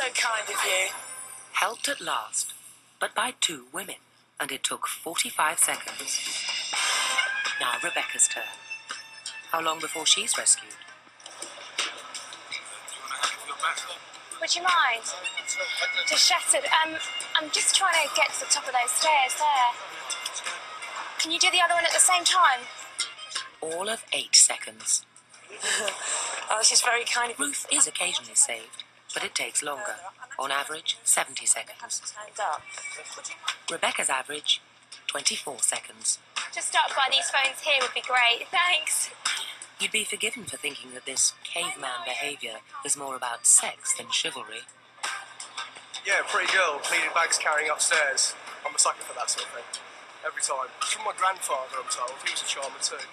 so kind of you. Helped at last, but by 2 women, and it took 45 seconds. Now Rebecca's turn. How long before she's rescued? Would you mind? Just shattered. I'm just trying to get to the top of those stairs there. Can you do the other one at the same time? All of 8 seconds. Oh, this is very kind of you. Ruth is occasionally saved, but it takes longer. On average, 70 seconds. Stand up. Rebecca's average, 24 seconds. Just stop by these phones here would be great. Thanks. You'd be forgiven for thinking that this caveman behaviour is more about sex than chivalry. Yeah, pretty girl, cleaning bags, carrying upstairs. I'm a sucker for that sort of thing. Every time. It's from my grandfather, I'm told. He was a charmer too.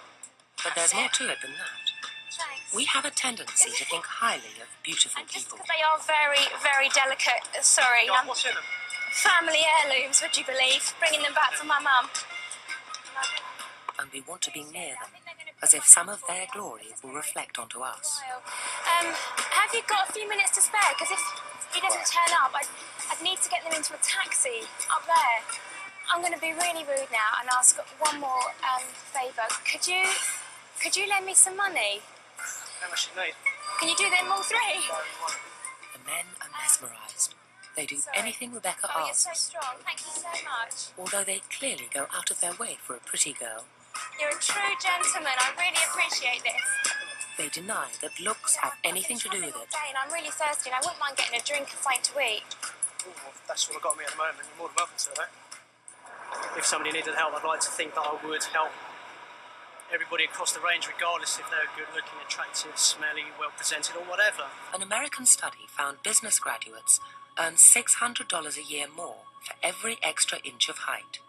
But there's more to it than that. Thanks. We have a tendency to think highly of beautiful And just people. because they are very, very delicate. Sorry. What's in them? Family heirlooms, would you believe? Bringing them back from my mum. And we want to be near them, as if some of their glory will reflect onto us. Have you got a few minutes to spare? Because if he doesn't turn up, I'd need to get them into a taxi up there. I'm going to be really rude now and ask one more favour. Could you lend me some money? How much you need? Can you do them all 3? The men are mesmerised. They do Sorry. anything Rebecca Oh, you're so asks, strong. Thank you so much. although they clearly go out of their way for a pretty girl. You're a true gentleman. I really appreciate this. They deny that looks have anything to do with it. And I'm really thirsty and I wouldn't mind getting a drink and something to eat. Ooh, well, that's what I've got me at the moment. You're more than welcome to that. If somebody needed help, I'd like to think that I would help everybody across the range, regardless if they're good-looking, attractive, smelly, well-presented, or whatever. An American study found business graduates earn $600 a year more for every extra inch of height.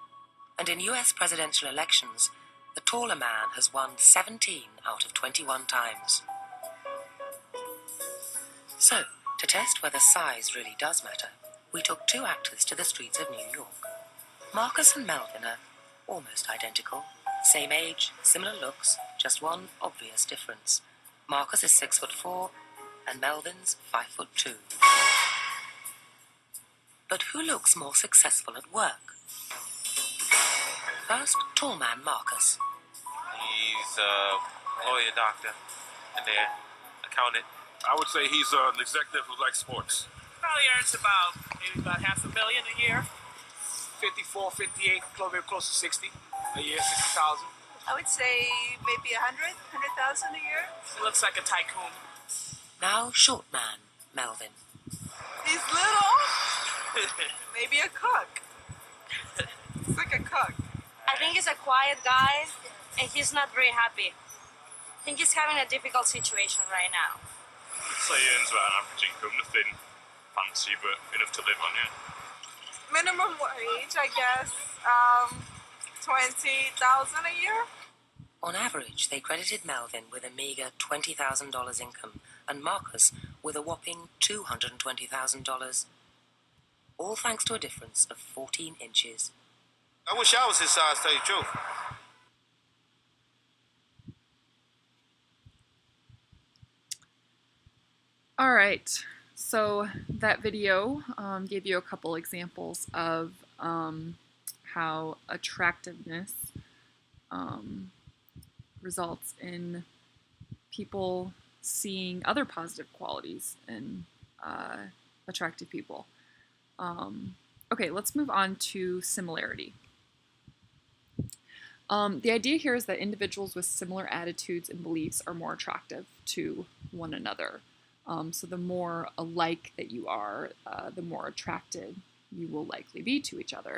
And in US presidential elections, the taller man has won 17 out of 21 times. So, to test whether size really does matter, we took 2 actors to the streets of New York. Marcus and Melvin are almost identical. Same age, similar looks, just one obvious difference. Marcus is 6'4", and Melvin's 5'2". But who looks more successful at work? First, tall man Marcus. He's a lawyer, doctor, and they're accountant. I would say he's an executive who likes sports. Probably earns maybe about $500 million a year. 54, 58, close to 60 a year, 60,000. I would say maybe 100,000 a year. He looks like a tycoon. Now short man Melvin. He's little. Maybe a cook. He's like a cook. I think he's a quiet guy, and he's not very happy. I think he's having a difficult situation right now. So he earns about an average income, nothing fancy, but enough to live on, yeah. Minimum wage, I guess, 20,000 a year. On average, they credited Melvin with a meager $20,000 income, and Marcus with a whopping $220,000. All thanks to a difference of 14 inches. I wish I was his size, to tell you the truth. All right, so that video gave you a couple examples of how attractiveness results in people seeing other positive qualities in attractive people. Okay, let's move on to similarity. The idea here is that individuals with similar attitudes and beliefs are more attractive to one another. So the more alike that you are, the more attracted you will likely be to each other.